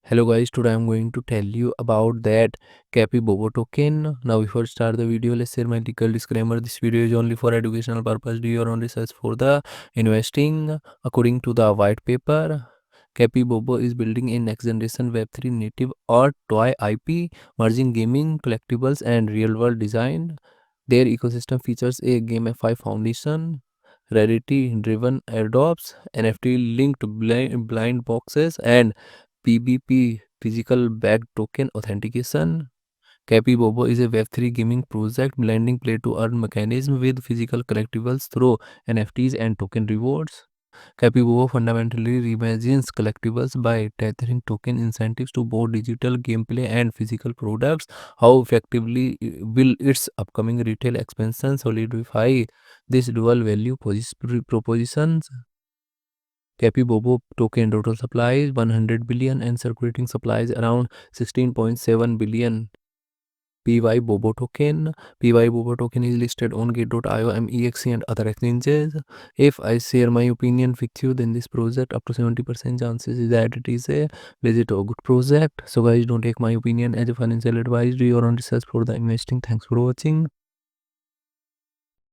Hello guys, today I'm going to tell you about that Capybobo token. Now before start the video, let's share my legal disclaimer. This video is only for educational purpose. Do your own research for the investing. According to the white paper, Capybobo is building a next generation Web3 native or toy IP, merging gaming, collectibles and real world design. Their ecosystem features a GameFi foundation, rarity driven airdrops, NFT linked blind boxes, and PBP physical bag token authentication. Capybobo is a Web3 gaming project blending play to earn mechanism with physical collectibles through NFTs and token rewards. Capybobo fundamentally reimagines collectibles by tethering token incentives to both digital gameplay and physical products. How effectively will its upcoming retail expansion solidify this dual value propositions? Capybobo token total supply is 100 billion and circulating supplies around 16.7 billion. PYBOBO token. PYBOBO token is listed on gate.io, MEXC and other exchanges. If I share my opinion with you, then this project up to 70% chances is that it is a legit or good project. So guys, don't take my opinion as a financial advice. Do your own research for the investing. Thanks for watching.